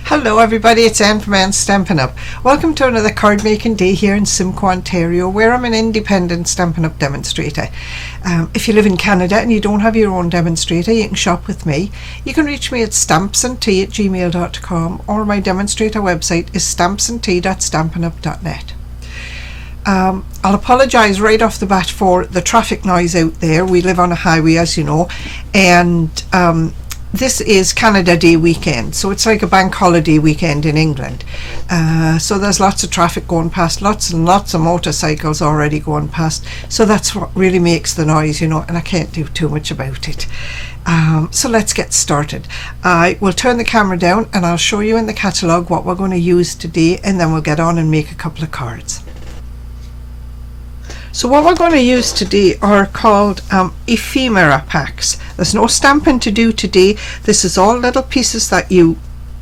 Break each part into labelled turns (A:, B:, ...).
A: Hello everybody, it's Anne from Anne's Stampin' Up. Welcome to another card making day here in Simcoe, Ontario, where I'm an independent Stampin' Up demonstrator. If you live in Canada and you don't have your own demonstrator, you can shop with me. You can reach me at stampsandtea@gmail.com, or my demonstrator website is stampsandtea.stampinup.net. I'll apologise right off the bat for the traffic noise out there. We live on a highway, as you know, and this is Canada Day weekend, so it's like a bank holiday weekend in England. So there's lots of traffic going past, lots and lots of motorcycles already going past. So that's what really makes the noise, you know, and I can't do too much about it. So let's get started. I will turn the camera down and I'll show you in the catalogue what we're going to use today, and then we'll get on and make a couple of cards. So what we're going to use today are called Ephemera packs. There's no stamping to do today. This is all little pieces that you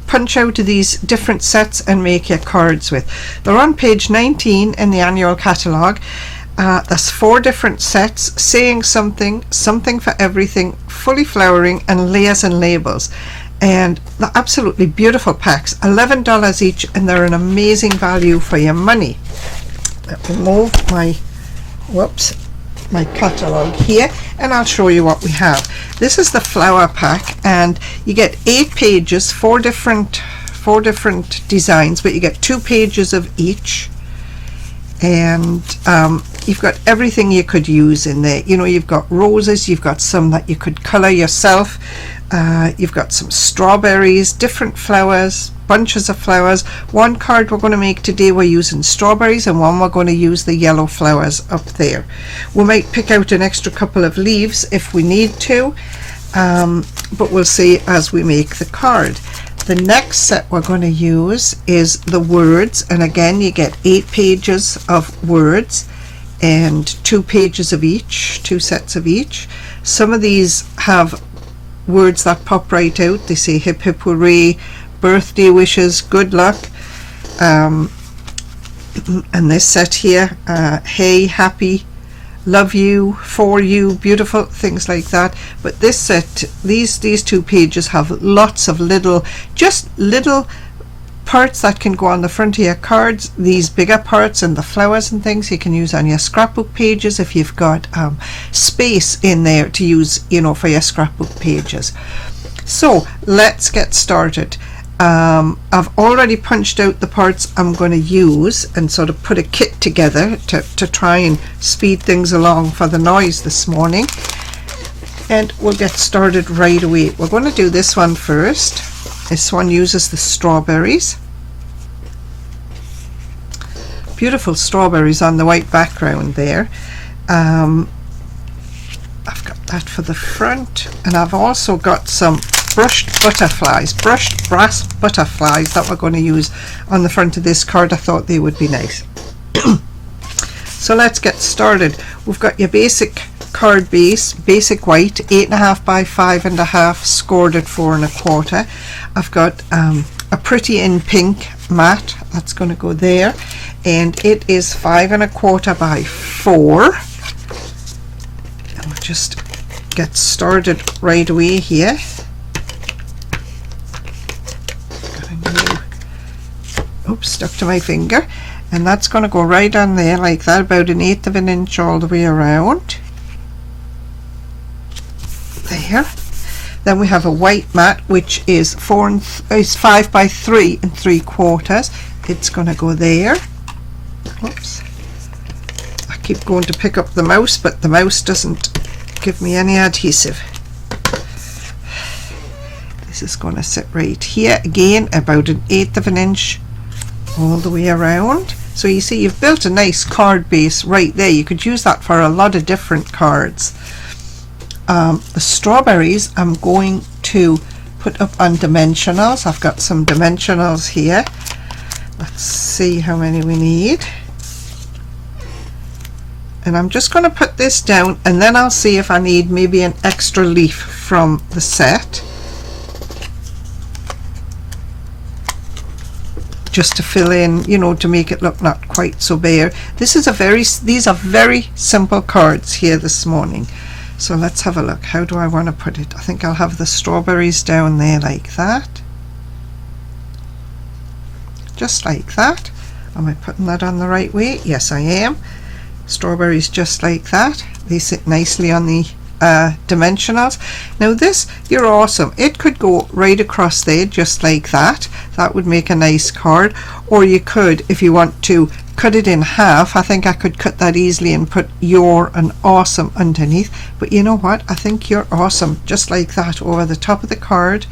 A: punch out of these different sets and make your cards with. They're on page 19 in the annual catalogue. There's 4 different sets, saying something, something for everything, fully flowering, and layers and labels. And they're absolutely beautiful packs, $11 each, and they're an amazing value for your money. Let me move my catalogue here and I'll show you what we have. This is the flower pack, and you get 8 pages, 4 different designs, but you get 2 pages of each, and you've got everything you could use in there. You know, you've got roses, you've got some that you could color yourself, you've got some strawberries, different flowers, bunches of flowers. One card we're going to make today, we're using strawberries, and one we're going to use the yellow flowers up there. We might pick out an extra couple of leaves if we need to, but we'll see as we make the card. The next set we're going to use is the words, and again you get 8 pages of words and 2 pages of each, 2 sets of each. Some of these have words that pop right out. They say hip hip hooray, birthday wishes, good luck, and this set here, hey, happy, love you, for you, beautiful, things like that. But this set, these 2 pages have lots of little parts that can go on the front of your cards. These bigger parts and the flowers and things you can use on your scrapbook pages if you've got space in there to use, you know, for your scrapbook pages. So let's get started. I've already punched out the parts I'm going to use and sort of put a kit together to try and speed things along for the noise this morning, and we'll get started right away. We're going to do this one first. This one uses the strawberries, beautiful strawberries on the white background there. I've got that for the front, and I've also got some brushed brass butterflies that we're going to use on the front of this card. I thought they would be nice. So let's get started. We've got your basic card base, basic white, 8.5 by 5.5, scored at 4 1/4. I've got a pretty in pink mat that's going to go there, and it is 5 1/4 by 4. And we'll just get started right away here. Oops, stuck to my finger, and that's going to go right on there like that, about 1/8 of an inch all the way around there. Then we have a white mat, which is 5 by 3 3/4. It's going to go there. Oops, I keep going to pick up the mouse, but the mouse doesn't give me any adhesive. This is going to sit right here again, about 1/8 of an inch all the way around. So you see, you've built a nice card base right there. You could use that for a lot of different cards. The strawberries I'm going to put up on dimensionals. I've got some dimensionals here. Let's see how many we need. And I'm just going to put this down, and then I'll see if I need maybe an extra leaf from the set, just to fill in, you know, to make it look not quite so bare. These are very simple cards here this morning. So let's have a look. How do I want to put it? I think I'll have the strawberries down there like that. just like that. Am I putting that on the right way? Yes, I am. Strawberries just like that. They sit nicely on the dimensionals. Now this, you're awesome. It could go right across there just like that. That would make a nice card. Or you could, if you want to, cut it in half. I think I could cut that easily and put "You're an Awesome" underneath. But you know what? I think "You're Awesome" just like that over the top of the card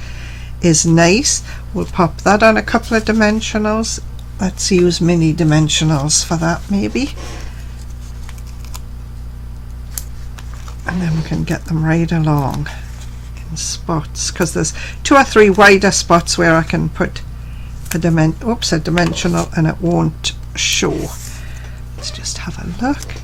A: is nice. We'll pop that on a couple of dimensionals. Let's use mini dimensionals for that maybe. And then we can get them right along in spots, because there's 2 or 3 wider spots where I can put a dimensional and it won't show. Let's just have a look.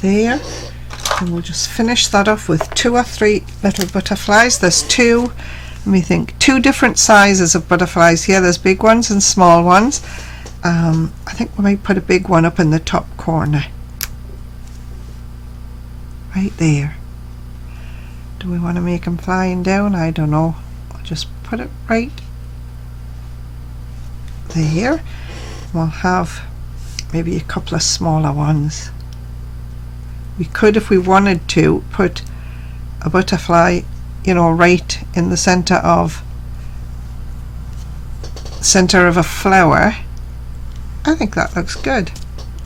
A: There. And we'll just finish that off with 2 or 3 little butterflies. There's 2, let me think, 2 different sizes of butterflies here. There's big ones and small ones. I think we might put a big one up in the top corner. Right there. Do we want to make them flying down? I don't know. I'll just put it right there. We'll have maybe a couple of smaller ones. We could, if we wanted to, put a butterfly, you know, right in the center of a flower. I think that looks good.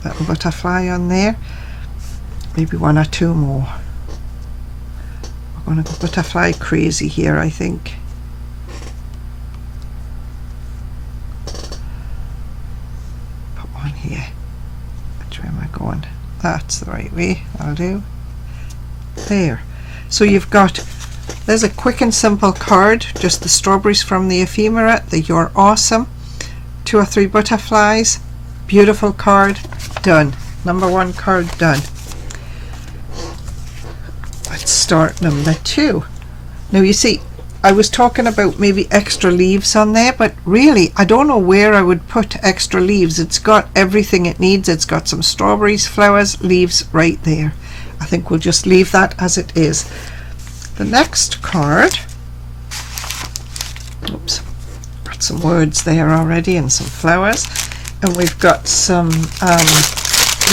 A: Little butterfly on there. Maybe 1 or 2 more. We're going to go butterfly crazy here, I think. Put one here. Which way am I going? That's the right way. I'll do. There. So you've got, there's a quick and simple card, just the strawberries from the ephemera, the "You're Awesome," 2 or 3 butterflies, beautiful card, done. Number 1 card done. Let's start number 2. Now you see, I was talking about maybe extra leaves on there, but really I don't know where I would put extra leaves. It's got everything it needs. It's got some strawberries, flowers, leaves right there. I think we'll just leave that as it is. The next card, oops, got some words there already and some flowers, and we've got some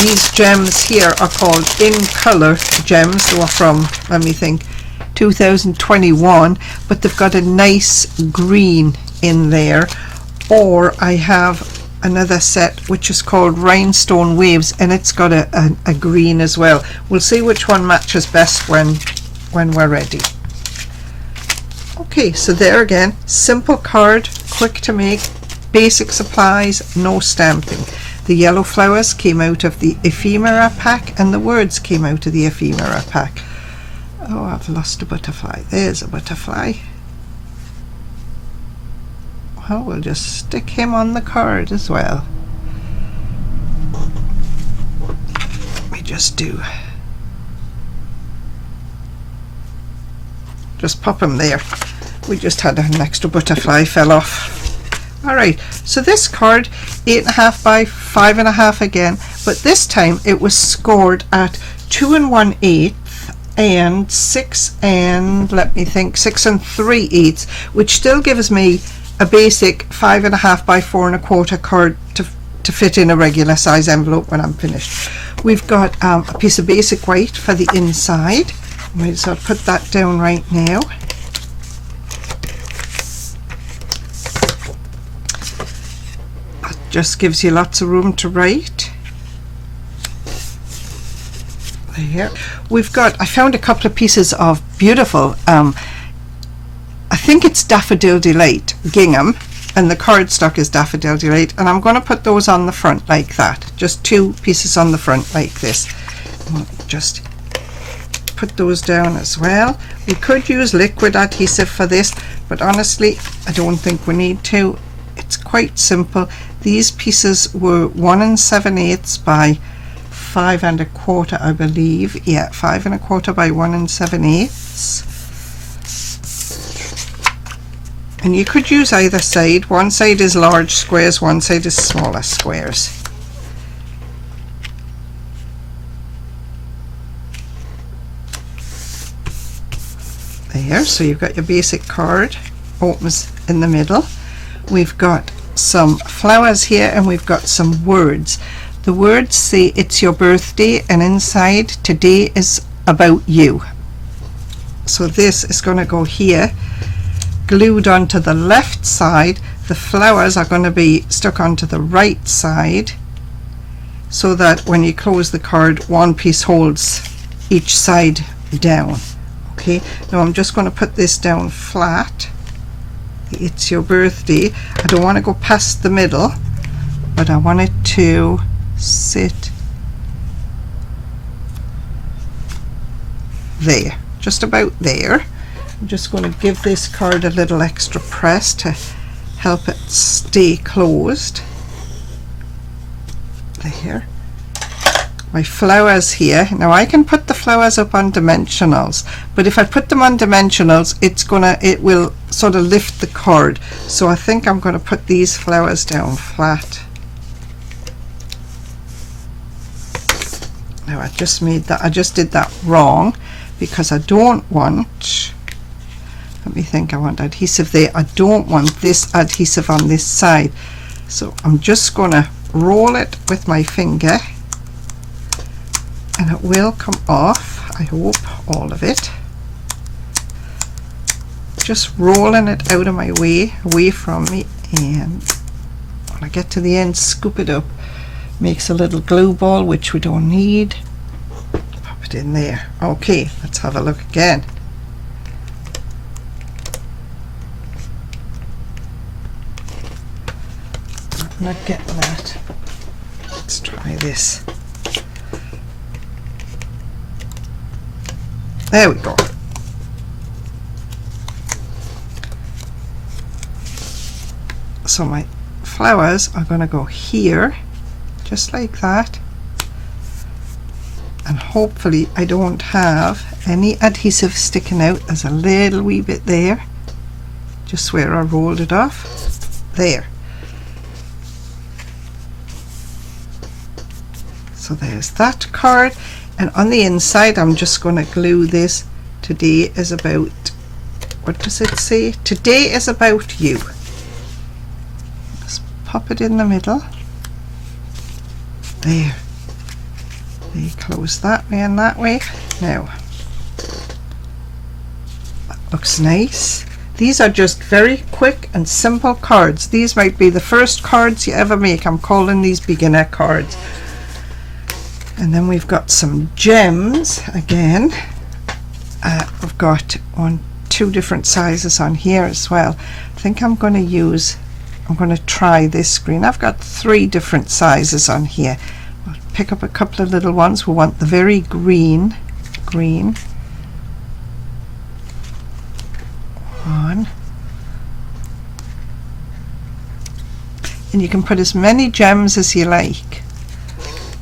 A: these gems here are called In Color gems. They were from, let me think, 2021, but they've got a nice green in there. Or I have another set which is called Rhinestone Waves, and it's got a green as well. We'll see which one matches best when we're ready. Okay, so there again, simple card, quick to make, basic supplies, no stamping. The yellow flowers came out of the ephemera pack, and the words came out of the ephemera pack. Oh, I've lost a butterfly. There's a butterfly. Well, we'll just stick him on the card as well. Let me just do. Just pop him there. We just had an extra butterfly fell off. Alright, so this card, 8.5 by 5.5 again, but this time it was scored at 2 1/8 and 6 and, let me think, 6 3/8, which still gives me a basic 5.5 by 4 1/4 card to fit in a regular size envelope when I'm finished. We've got a piece of basic white for the inside. Might as well put that down right now. That just gives you lots of room to write. There. We've got, I found a couple of pieces of beautiful, I think it's Daffodil Delight gingham, and the cardstock is Daffodil Delight, and I'm going to put those on the front like that. Just 2 pieces on the front like this. We'll just put those down as well. We could use liquid adhesive for this, but honestly I don't think we need to. It's quite simple. These pieces were 1 7/8 by 5 1/4, I believe. Yeah, 5 1/4 by 1 7/8. And you could use either side. One side is large squares, one side is smaller squares. There, so you've got your basic card, opens in the middle. We've got some flowers here and we've got some words. The words say it's your birthday, and inside today is about you. So this is going to go here, glued onto the left side. The flowers are going to be stuck onto the right side, so that when you close the card, one piece holds each side down. Okay, now I'm just going to put this down flat. It's your birthday. I don't want to go past the middle, but I want it to sit there, just about there. I'm just going to give this card a little extra press to help it stay closed. There. My flowers here. Now I can put the flowers up on dimensionals, but if I put them on dimensionals, it will sort of lift the card. So I think I'm going to put these flowers down flat. Now I just did that wrong, because I don't want, let me think, I want adhesive there. I don't want this adhesive on this side. So I'm just going to roll it with my finger, and it will come off, I hope, all of it. Just rolling it out of my way, away from me, and when I get to the end, scoop it up. Makes a little glue ball, which we don't need. Pop it in there. Okay, let's have a look again. I'm not getting that. Let's try this. There we go. So my flowers are going to go here, just like that, and hopefully I don't have any adhesive sticking out. There's a little wee bit there, just where I rolled it off. There. So there's that card, and on the inside I'm just going to glue this. Today is about, what does it say? Today is about you. Just pop it in the middle. There. They close that way and that way. Now, that looks nice. These are just very quick and simple cards. These might be the first cards you ever make. I'm calling these beginner cards. And then we've got some gems again. I've got two different sizes on here as well. I think I'm going to try this green. I've got 3 different sizes on here. We'll pick up a couple of little ones. We want the very green. One. And you can put as many gems as you like,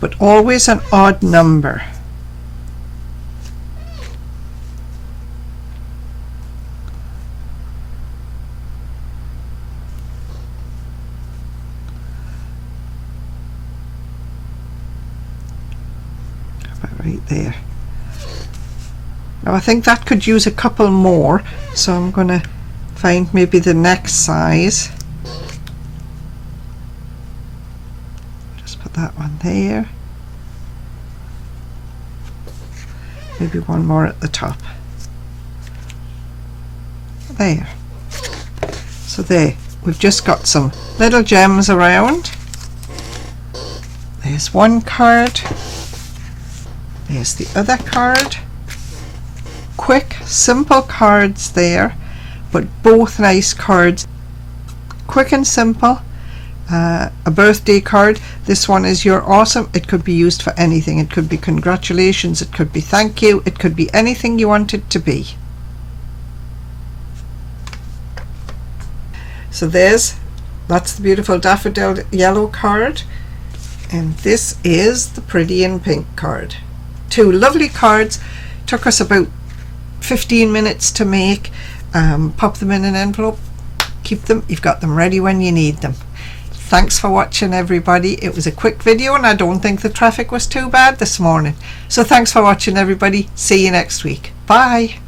A: but always an odd number. About right there. Now I think that could use a couple more, so I'm going to find maybe the next size. That one there, maybe one more at the top. There. So there, we've just got some little gems around. There's one card, there's the other card. Quick, simple cards there, but both nice cards. Quick and simple. A birthday card. This one is You're Awesome. It could be used for anything. It could be congratulations, it could be thank you, it could be anything you want it to be. So that's the beautiful daffodil yellow card, and this is the pretty in pink card. 2 lovely cards. Took us about 15 minutes to make. Pop them in an envelope, keep them, you've got them ready when you need them. Thanks for watching, everybody. It was a quick video and I don't think the traffic was too bad this morning. So thanks for watching, everybody. See you next week. Bye.